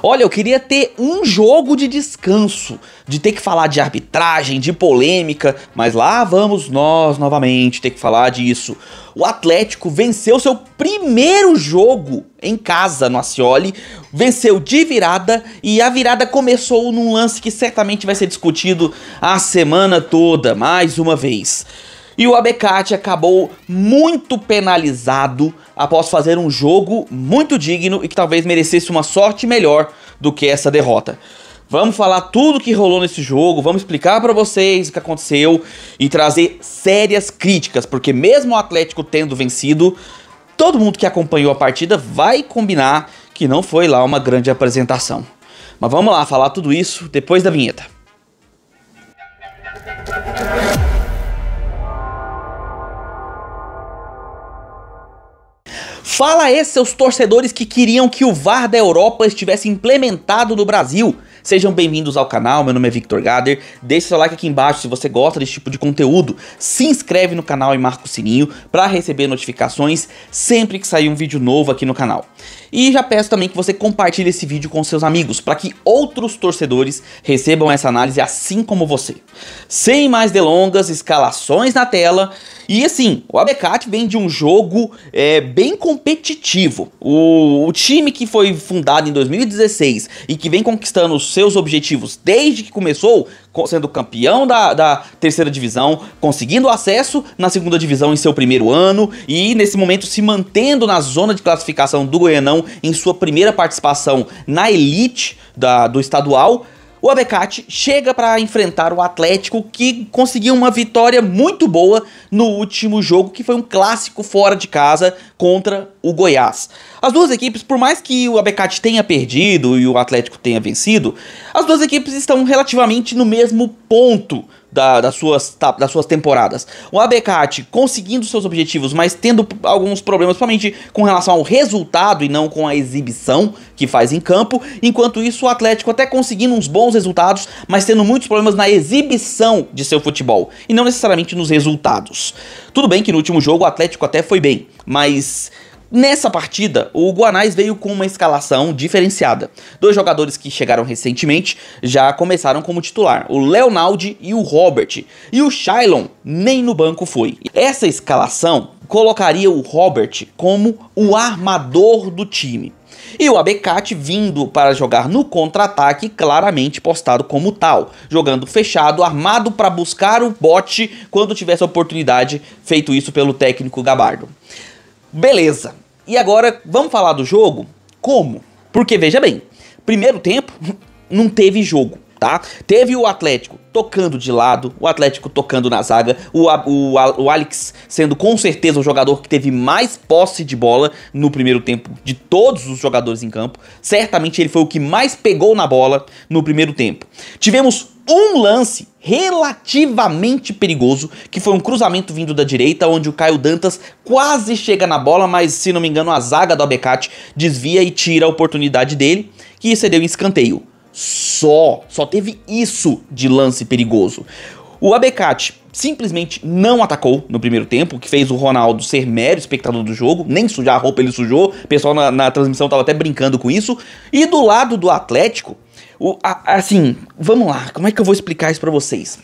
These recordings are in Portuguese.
Olha, eu queria ter um jogo de descanso, de ter que falar de arbitragem, de polêmica, mas lá vamos nós novamente ter que falar disso. O Atlético venceu seu primeiro jogo em casa no Ascioli, venceu de virada e a virada começou num lance que certamente vai ser discutido a semana toda, mais uma vez. E o Abecati acabou muito penalizado após fazer um jogo muito digno e que talvez merecesse uma sorte melhor do que essa derrota. Vamos falar tudo que rolou nesse jogo, vamos explicar pra vocês o que aconteceu e trazer sérias críticas, porque mesmo o Atlético tendo vencido, todo mundo que acompanhou a partida vai combinar que não foi lá uma grande apresentação. Mas vamos lá falar tudo isso depois da vinheta. Fala aí, seus torcedores que queriam que o VAR da Europa estivesse implementado no Brasil. Sejam bem-vindos ao canal, meu nome é Victor Gader, deixe seu like aqui embaixo se você gosta desse tipo de conteúdo, se inscreve no canal e marca o sininho para receber notificações sempre que sair um vídeo novo aqui no canal. E já peço também que você compartilhe esse vídeo com seus amigos, para que outros torcedores recebam essa análise assim como você. Sem mais delongas, escalações na tela. E assim, o Abecati vem de um jogo bem competitivo. O time que foi fundado em 2016 e que vem conquistando os seus objetivos desde que começou, sendo campeão da terceira divisão, conseguindo acesso na segunda divisão em seu primeiro ano e nesse momento se mantendo na zona de classificação do Goianão em sua primeira participação na elite do estadual. O Abecati chega para enfrentar o Atlético, que conseguiu uma vitória muito boa no último jogo, que foi um clássico fora de casa contra o Goiás. As duas equipes, por mais que o Abecati tenha perdido e o Atlético tenha vencido, as duas equipes estão relativamente no mesmo ponto das suas temporadas. O Abecati conseguindo seus objetivos, mas tendo alguns problemas, principalmente com relação ao resultado e não com a exibição que faz em campo, enquanto isso o Atlético até conseguindo uns bons resultados, mas tendo muitos problemas na exibição de seu futebol, e não necessariamente nos resultados. Tudo bem que no último jogo o Atlético até foi bem, mas nessa partida, o Guanais veio com uma escalação diferenciada. Dois jogadores que chegaram recentemente já começaram como titular, o Leonaldi e o Robert. E o Shailon nem no banco foi. Essa escalação colocaria o Robert como o armador do time. E o Abecati vindo para jogar no contra-ataque, claramente postado como tal, jogando fechado, armado para buscar o bote quando tivesse a oportunidade, feito isso pelo técnico Gabardo. Beleza, e agora vamos falar do jogo? Como? Porque veja bem, primeiro tempo não teve jogo, tá? Teve o Atlético tocando de lado, o Atlético tocando na zaga, o Alex sendo com certeza o jogador que teve mais posse de bola no primeiro tempo de todos os jogadores em campo. Certamente ele foi o que mais pegou na bola no primeiro tempo. Tivemos um lance relativamente perigoso, que foi um cruzamento vindo da direita, onde o Caio Dantas quase chega na bola, mas se não me engano a zaga do Abecati desvia e tira a oportunidade dele, que cedeu em escanteio. Só teve isso de lance perigoso. O Abecati simplesmente não atacou no primeiro tempo, o que fez o Ronaldo ser mero espectador do jogo, nem sujar a roupa ele sujou, o pessoal na transmissão tava até brincando com isso. E do lado do Atlético, assim, vamos lá, como é que eu vou explicar isso pra vocês?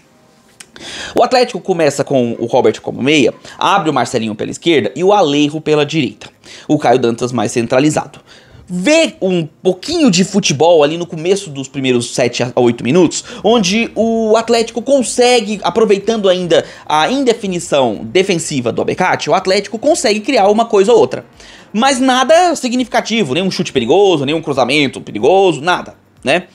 O Atlético começa com o Robert como meia, abre o Marcelinho pela esquerda e o Alejo pela direita, o Caio Dantas mais centralizado. Vê um pouquinho de futebol ali no começo dos primeiros 7 a 8 minutos, onde o Atlético consegue, aproveitando ainda a indefinição defensiva do Abecati, o Atlético consegue criar uma coisa ou outra. Mas nada significativo, nenhum chute perigoso, nenhum cruzamento perigoso, nada, né?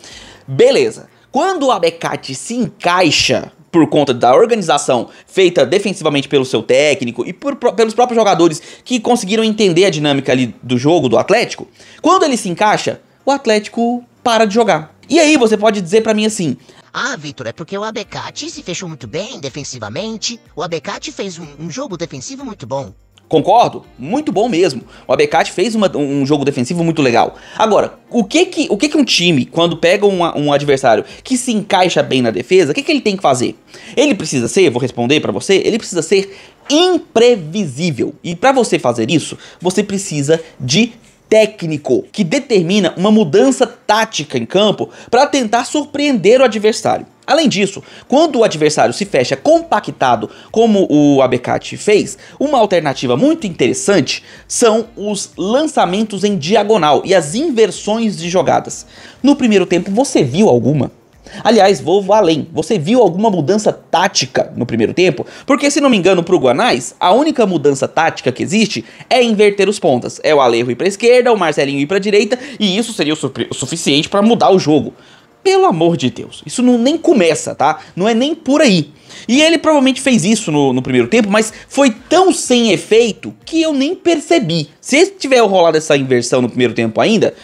Beleza. Quando o Abecati se encaixa por conta da organização feita defensivamente pelo seu técnico e pelos próprios jogadores que conseguiram entender a dinâmica ali do jogo do Atlético, quando ele se encaixa, o Atlético para de jogar. E aí você pode dizer pra mim assim: ah, Victor, é porque o Abecati se fechou muito bem defensivamente, o Abecati fez um jogo defensivo muito bom. Concordo, muito bom mesmo. O Abecati fez um jogo defensivo muito legal. Agora, o que um time, quando pega um adversário que se encaixa bem na defesa, o que ele tem que fazer? Ele precisa ser, vou responder pra você, ele precisa ser imprevisível. E pra você fazer isso, você precisa de técnico que determina uma mudança tática em campo para tentar surpreender o adversário. Além disso, quando o adversário se fecha compactado, como o Abercati fez, uma alternativa muito interessante são os lançamentos em diagonal e as inversões de jogadas. No primeiro tempo, você viu alguma? Aliás, vou além. Você viu alguma mudança tática no primeiro tempo? Porque, se não me engano, pro Guanais, a única mudança tática que existe é inverter os pontas. É o Alejo ir pra esquerda, o Marcelinho ir pra direita, e isso seria o suficiente para mudar o jogo. Pelo amor de Deus, isso não nem começa, tá? Não é nem por aí. E ele provavelmente fez isso no primeiro tempo, mas foi tão sem efeito que eu nem percebi. Se tiver rolado essa inversão no primeiro tempo ainda,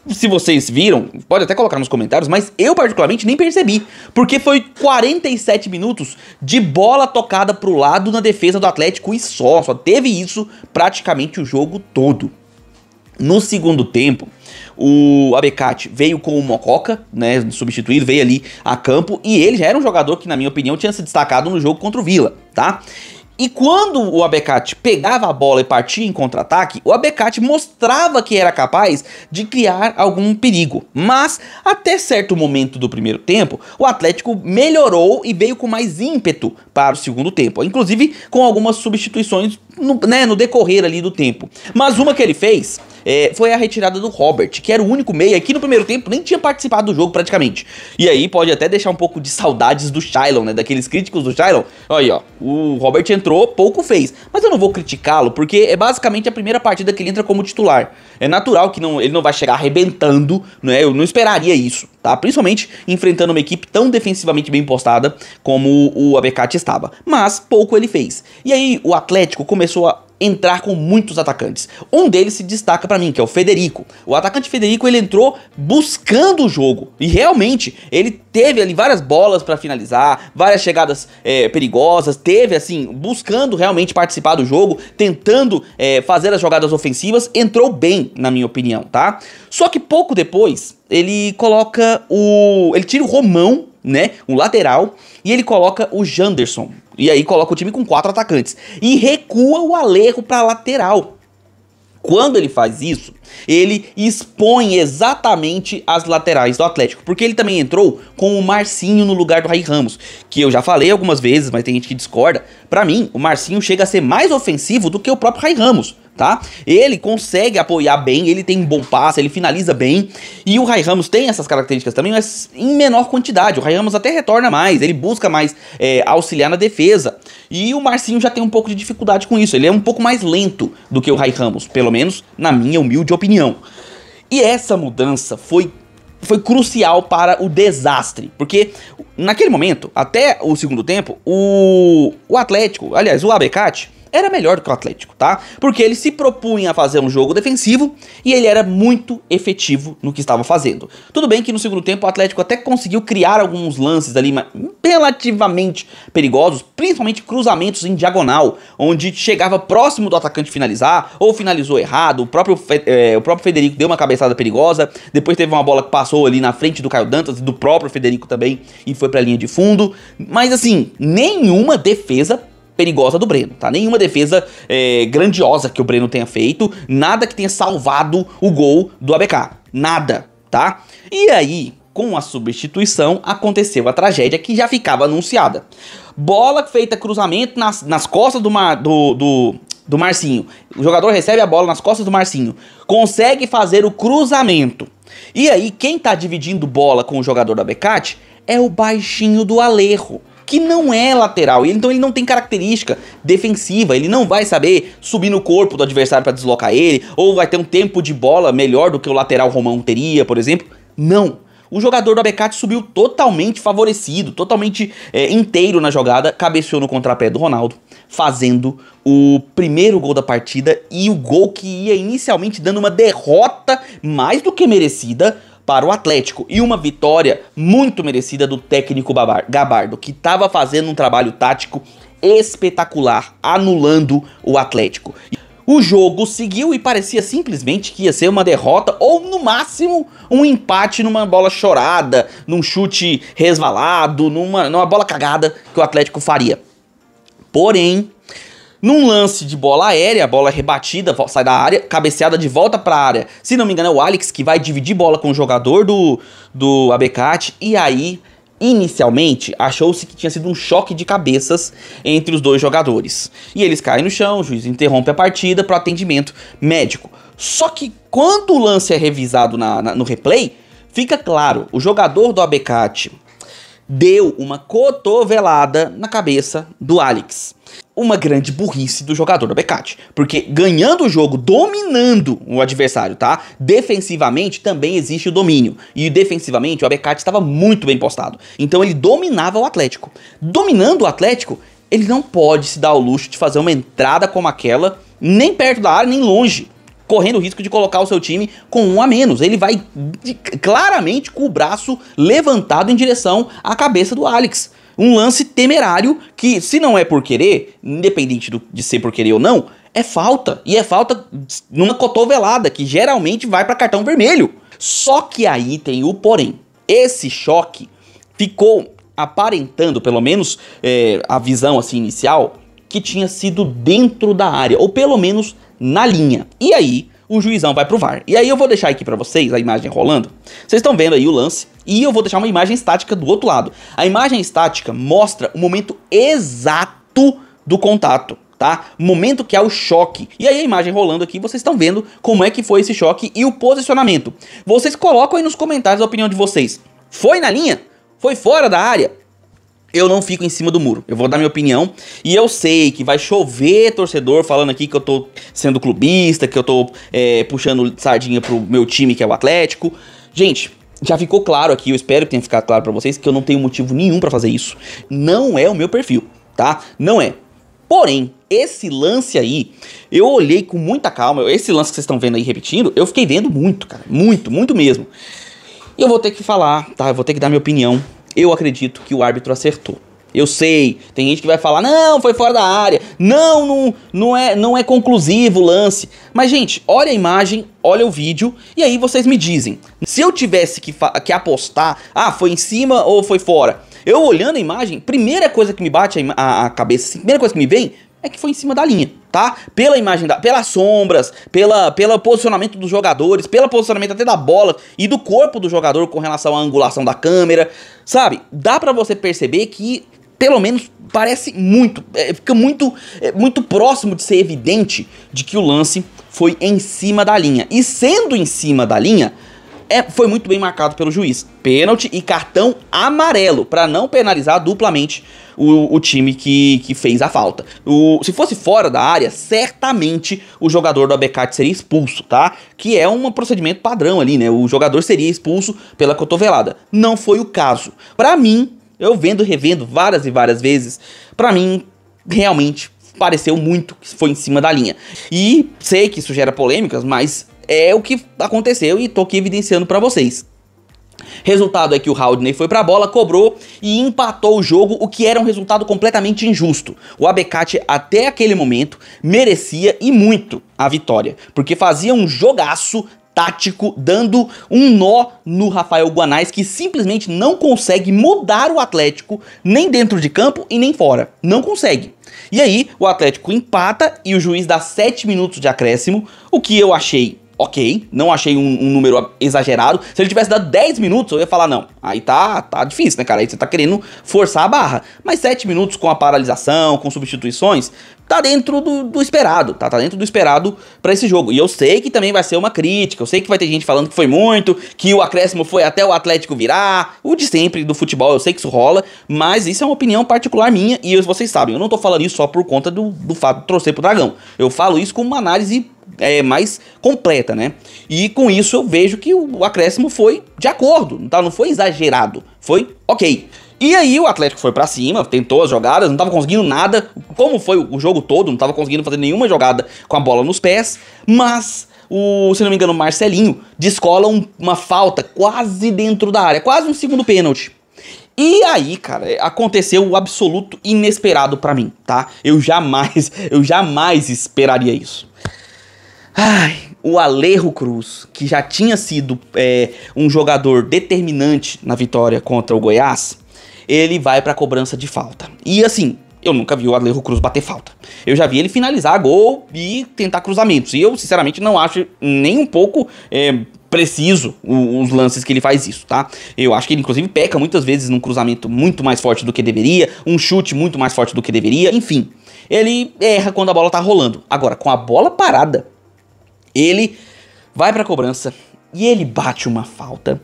se vocês viram, pode até colocar nos comentários, mas eu particularmente nem percebi, porque foi 47 minutos de bola tocada pro lado na defesa do Atlético e só teve isso praticamente o jogo todo. No segundo tempo, o Abercati veio com o Mococa, né, substituído, veio ali a campo, e ele já era um jogador que, na minha opinião, tinha se destacado no jogo contra o Vila, tá? E quando o Abercati pegava a bola e partia em contra-ataque, o Abercati mostrava que era capaz de criar algum perigo. Mas, até certo momento do primeiro tempo, o Atlético melhorou e veio com mais ímpeto para o segundo tempo. Inclusive com algumas substituições no decorrer ali do tempo. Mas uma que ele fez foi a retirada do Robert, que era o único meia que no primeiro tempo nem tinha participado do jogo praticamente. E aí pode até deixar um pouco de saudades do Shailon, né? Daqueles críticos do Shailon. Olha aí, ó, o Robert entrou, pouco fez. Mas eu não vou criticá-lo, porque é basicamente a primeira partida que ele entra como titular. É natural que ele não vai chegar arrebentando, né? Eu não esperaria isso, tá? Principalmente enfrentando uma equipe tão defensivamente bem postada como o Abercati estava. Mas pouco ele fez. E aí o Atlético começou a entrar com muitos atacantes. Um deles se destaca pra mim, que é o Federico. O atacante Federico, ele entrou buscando o jogo. E realmente, ele teve ali várias bolas pra finalizar, várias chegadas perigosas, teve assim, buscando realmente participar do jogo, tentando fazer as jogadas ofensivas, entrou bem, na minha opinião, tá? Só que pouco depois, ele tira o Romão, né, um lateral, e ele coloca o Janderson. E aí coloca o time com 4 atacantes. E recua o Alejo pra lateral. Quando ele faz isso, ele expõe exatamente as laterais do Atlético. Porque ele também entrou com o Marcinho no lugar do Ray Ramos. Que eu já falei algumas vezes, mas tem gente que discorda. Pra mim, o Marcinho chega a ser mais ofensivo do que o próprio Ray Ramos, tá? Ele consegue apoiar bem, ele tem um bom passe, ele finaliza bem. E o Ray Ramos tem essas características também, mas em menor quantidade. O Ray Ramos até retorna mais, ele busca mais auxiliar na defesa. E o Marcinho já tem um pouco de dificuldade com isso. Ele é um pouco mais lento do que o Ray Ramos, pelo menos na minha humilde opinião. E essa mudança foi crucial para o desastre, porque naquele momento, até o segundo tempo, o Atlético, aliás, o Abercati, era melhor do que o Atlético, tá? Porque ele se propunha a fazer um jogo defensivo e ele era muito efetivo no que estava fazendo. Tudo bem que no segundo tempo o Atlético até conseguiu criar alguns lances ali relativamente perigosos, principalmente cruzamentos em diagonal, onde chegava próximo do atacante finalizar, ou finalizou errado, o próprio Federico deu uma cabeçada perigosa, depois teve uma bola que passou ali na frente do Caio Dantas, do próprio Federico também, e foi pra linha de fundo, mas assim, nenhuma defesa perigosa do Breno, tá? Nenhuma defesa grandiosa que o Breno tenha feito, nada que tenha salvado o gol do ABK, nada, tá? E aí, com a substituição, aconteceu a tragédia que já ficava anunciada. Bola feita cruzamento nas costas do Marcinho. O jogador recebe a bola nas costas do Marcinho, consegue fazer o cruzamento. E aí, quem tá dividindo bola com o jogador do Abercati é o baixinho do Alejo, que não é lateral, então ele não tem característica defensiva, ele não vai saber subir no corpo do adversário para deslocar ele, ou vai ter um tempo de bola melhor do que o lateral Romão teria, por exemplo. Não. O jogador do Abercati subiu totalmente favorecido, totalmente inteiro na jogada, cabeceou no contrapé do Ronaldo, fazendo o primeiro gol da partida e o gol que ia inicialmente dando uma derrota mais do que merecida para o Atlético, e uma vitória muito merecida do técnico Gabardo, que estava fazendo um trabalho tático espetacular, anulando o Atlético. O jogo seguiu e parecia simplesmente que ia ser uma derrota, ou no máximo um empate numa bola chorada, num chute resvalado, numa bola cagada que o Atlético faria. Porém, Num lance de bola aérea, a bola é rebatida, sai da área, cabeceada de volta pra área. Se não me engano é o Alex que vai dividir bola com o jogador do Abecate. E aí, inicialmente, achou-se que tinha sido um choque de cabeças entre os dois jogadores. E eles caem no chão, o juiz interrompe a partida para atendimento médico. Só que quando o lance é revisado no replay, fica claro, o jogador do Abecate deu uma cotovelada na cabeça do Alex. Uma grande burrice do jogador do Abecate, porque ganhando o jogo, dominando o adversário, tá? Defensivamente também existe o domínio, e defensivamente o Abecate estava muito bem postado, então ele dominava o Atlético. Dominando o Atlético, ele não pode se dar ao luxo de fazer uma entrada como aquela, nem perto da área, nem longe, correndo o risco de colocar o seu time com um a menos. Ele vai claramente com o braço levantado em direção à cabeça do Alex. Um lance temerário que, se não é por querer, independente de ser por querer ou não, é falta. E é falta numa cotovelada, que geralmente vai para cartão vermelho. Só que aí tem o porém. Esse choque ficou aparentando, pelo menos a visão assim, inicial, que tinha sido dentro da área, ou pelo menos na linha. E aí, o juizão vai pro VAR. E aí eu vou deixar aqui pra vocês a imagem rolando. Vocês estão vendo aí o lance. E eu vou deixar uma imagem estática do outro lado. A imagem estática mostra o momento exato do contato, tá? O momento que há o choque. E aí a imagem rolando aqui, vocês estão vendo como é que foi esse choque e o posicionamento. Vocês colocam aí nos comentários a opinião de vocês. Foi na linha? Foi fora da área? Eu não fico em cima do muro, eu vou dar minha opinião. E eu sei que vai chover torcedor falando aqui que eu tô sendo clubista, que eu tô puxando sardinha pro meu time, que é o Atlético. Gente, já ficou claro aqui, eu espero que tenha ficado claro pra vocês, que eu não tenho motivo nenhum pra fazer isso. Não é o meu perfil, tá? Não é. Porém, esse lance aí, eu olhei com muita calma. Esse lance que vocês estão vendo aí repetindo, eu fiquei vendo muito, cara. Muito, muito mesmo. E eu vou ter que falar, tá? Eu vou ter que dar minha opinião. Eu acredito que o árbitro acertou. Eu sei, tem gente que vai falar, não, foi fora da área, não é conclusivo o lance. Mas, gente, olha a imagem, olha o vídeo, e aí vocês me dizem. Se eu tivesse que apostar, foi em cima ou foi fora? Eu olhando a imagem, primeira coisa que me bate a cabeça, assim, primeira coisa que me vem, é que foi em cima da linha, tá? Pela imagem, pelas sombras, pelo posicionamento dos jogadores, pelo posicionamento até da bola e do corpo do jogador com relação à angulação da câmera, sabe? Dá pra você perceber que, pelo menos, parece muito, fica muito próximo de ser evidente de que o lance foi em cima da linha. E sendo em cima da linha, foi muito bem marcado pelo juiz. Pênalti e cartão amarelo, para não penalizar duplamente o time que fez a falta. Se fosse fora da área, certamente o jogador do Abecate seria expulso, tá? Que é um procedimento padrão ali, né? O jogador seria expulso pela cotovelada. Não foi o caso. Pra mim, eu vendo e revendo várias e várias vezes, pra mim, realmente pareceu muito que foi em cima da linha. E sei que isso gera polêmicas, mas é o que aconteceu e tô aqui evidenciando pra vocês. Resultado é que o Haldney foi pra bola, cobrou e empatou o jogo, o que era um resultado completamente injusto. O Abecate até aquele momento merecia e muito a vitória, porque fazia um jogaço tático, dando um nó no Rafael Guanais, que simplesmente não consegue mudar o Atlético, nem dentro de campo e nem fora. Não consegue. E aí, o Atlético empata e o juiz dá 7 minutos de acréscimo, o que eu achei ok, não achei um número exagerado. Se ele tivesse dado 10 minutos, eu ia falar, não, aí tá difícil, né, cara? Aí você tá querendo forçar a barra. Mas 7 minutos com a paralisação, com substituições, tá dentro do esperado, tá dentro do esperado pra esse jogo. E eu sei que também vai ser uma crítica, eu sei que vai ter gente falando que foi muito, que o acréscimo foi até o Atlético virar, o de sempre do futebol, eu sei que isso rola, mas isso é uma opinião particular minha, e vocês sabem, eu não tô falando isso só por conta do fato de torcer pro Dragão. Eu falo isso com uma análise mais completa, né? E com isso eu vejo que o acréscimo foi de acordo, tá? Não foi exagerado, foi ok. E aí o Atlético foi pra cima, tentou as jogadas, não tava conseguindo nada, como foi o jogo todo, não tava conseguindo fazer nenhuma jogada com a bola nos pés, mas se não me engano, o Marcelinho descola uma falta quase dentro da área, quase um segundo pênalti. E aí, cara, aconteceu o absoluto inesperado pra mim, tá? Eu jamais esperaria isso. O Alejo Cruz, que já tinha sido um jogador determinante na vitória contra o Goiás, ele vai pra cobrança de falta. E assim, eu nunca vi o Alejo Cruz bater falta. Eu já vi ele finalizar gol e tentar cruzamentos. E eu, sinceramente, não acho nem um pouco preciso os lances que ele faz isso, tá? Eu acho que ele, inclusive, peca muitas vezes num cruzamento muito mais forte do que deveria, um chute muito mais forte do que deveria, enfim. Ele erra quando a bola tá rolando. Agora, com a bola parada, ele vai pra cobrança e ele bate uma falta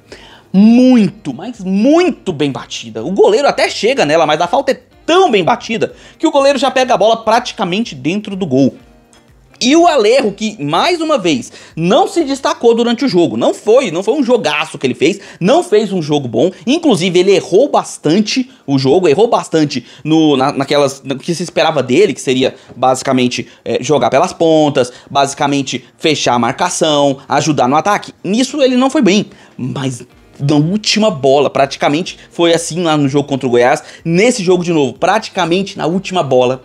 muito, mas muito bem batida. O goleiro até chega nela, mas a falta é tão bem batida que o goleiro já pega a bola praticamente dentro do gol. E o Alejo, que mais uma vez não se destacou durante o jogo, não foi um jogaço que ele fez, não fez um jogo bom, inclusive ele errou bastante o jogo, errou bastante naquelas que se esperava dele, que seria basicamente jogar pelas pontas, basicamente fechar a marcação, ajudar no ataque. Nisso ele não foi bem, mas na última bola, praticamente foi assim lá no jogo contra o Goiás, nesse jogo de novo, praticamente na última bola,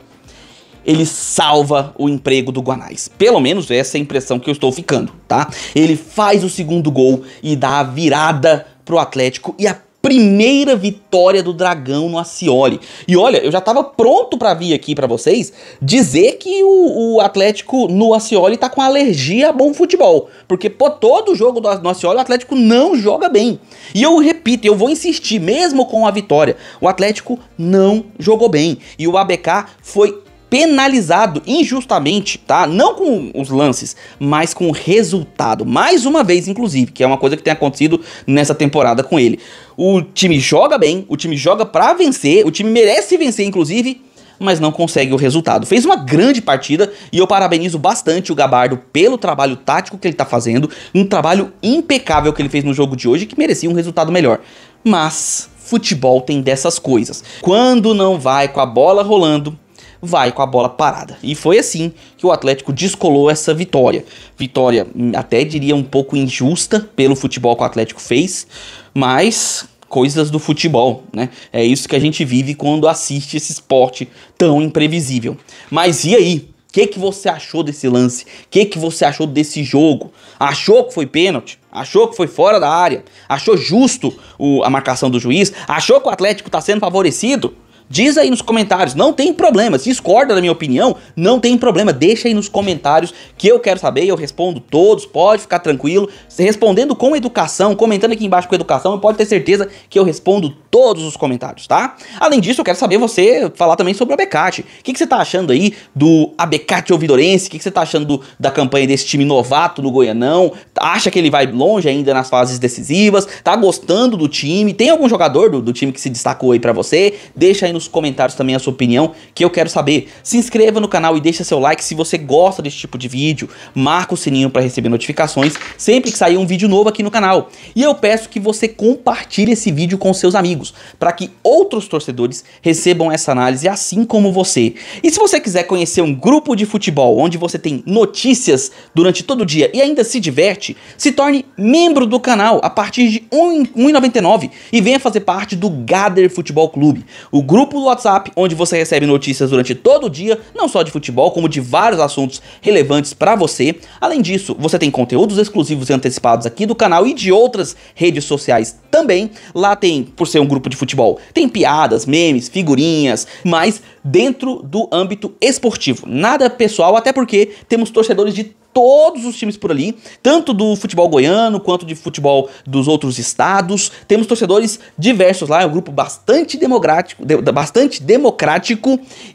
ele salva o emprego do Guanais. Pelo menos essa é a impressão que eu estou ficando, tá? Ele faz o segundo gol e dá a virada pro Atlético e a primeira vitória do Dragão no Ascioli. E olha, eu já tava pronto pra vir aqui pra vocês dizer que o Atlético no Ascioli tá com alergia a bom futebol. Porque, pô, todo jogo no Ascioli o Atlético não joga bem. E eu repito, eu vou insistir, mesmo com a vitória, o Atlético não jogou bem. E o ABK foi penalizado injustamente, tá? Não com os lances, mas com o resultado. Mais uma vez, inclusive, que é uma coisa que tem acontecido nessa temporada com ele. O time joga bem, o time joga pra vencer, o time merece vencer, inclusive, mas não consegue o resultado. Fez uma grande partida e eu parabenizo bastante o Gabardo pelo trabalho tático que ele tá fazendo, um trabalho impecável que ele fez no jogo de hoje, que merecia um resultado melhor. Mas futebol tem dessas coisas. Quando não vai com a bola rolando, vai com a bola parada. E foi assim que o Atlético descolou essa vitória. Vitória, até diria, um pouco injusta pelo futebol que o Atlético fez, mas coisas do futebol, né? É isso que a gente vive quando assiste esse esporte tão imprevisível. Mas e aí? O que você achou desse lance? O que você achou desse jogo? Achou que foi pênalti? Achou que foi fora da área? Achou justo a marcação do juiz? Achou que o Atlético está sendo favorecido? Diz aí nos comentários, não tem problema, se discorda da minha opinião, não tem problema, deixa aí nos comentários que eu quero saber, eu respondo todos, pode ficar tranquilo, respondendo com educação, comentando aqui embaixo com educação, pode ter certeza que eu respondo todos os comentários, tá? Além disso, eu quero saber você falar também sobre o Abecate, o que você tá achando aí do Abecate Ouvidorense, o que você tá achando da campanha desse time novato do Goianão, acha que ele vai longe ainda nas fases decisivas, tá gostando do time, tem algum jogador do time que se destacou aí pra você, deixa aí nos comentários também a sua opinião, que eu quero saber. Se inscreva no canal e deixa seu like se você gosta desse tipo de vídeo, marca o sininho para receber notificações sempre que sair um vídeo novo aqui no canal. E eu peço que você compartilhe esse vídeo com seus amigos, para que outros torcedores recebam essa análise assim como você. E se você quiser conhecer um grupo de futebol onde você tem notícias durante todo o dia e ainda se diverte, se torne membro do canal a partir de R$ 1,99 e venha fazer parte do Gader Futebol Clube, o grupo do WhatsApp onde você recebe notícias durante todo o dia, não só de futebol, como de vários assuntos relevantes para você. Além disso, você tem conteúdos exclusivos e antecipados aqui do canal e de outras redes sociais também. Lá tem, por ser um grupo de futebol, tem piadas, memes, figurinhas, mas dentro do âmbito esportivo. Nada pessoal, até porque temos torcedores de todos os times por ali, tanto do futebol goiano quanto de futebol dos outros estados. Temos torcedores diversos lá, é um grupo bastante democrático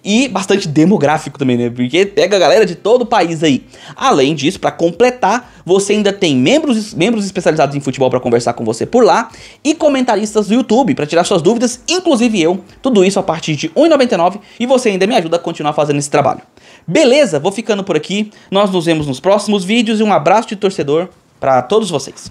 e bastante demográfico também, né? Porque pega a galera de todo o país aí. Além disso, para completar, você ainda tem membros especializados em futebol para conversar com você por lá e comentaristas do YouTube para tirar suas dúvidas, inclusive eu. Tudo isso a partir de R$ 1,99 e você ainda me ajuda a continuar fazendo esse trabalho. Beleza? Vou ficando por aqui. Nós nos vemos nos próximos vídeos e um abraço de torcedor para todos vocês.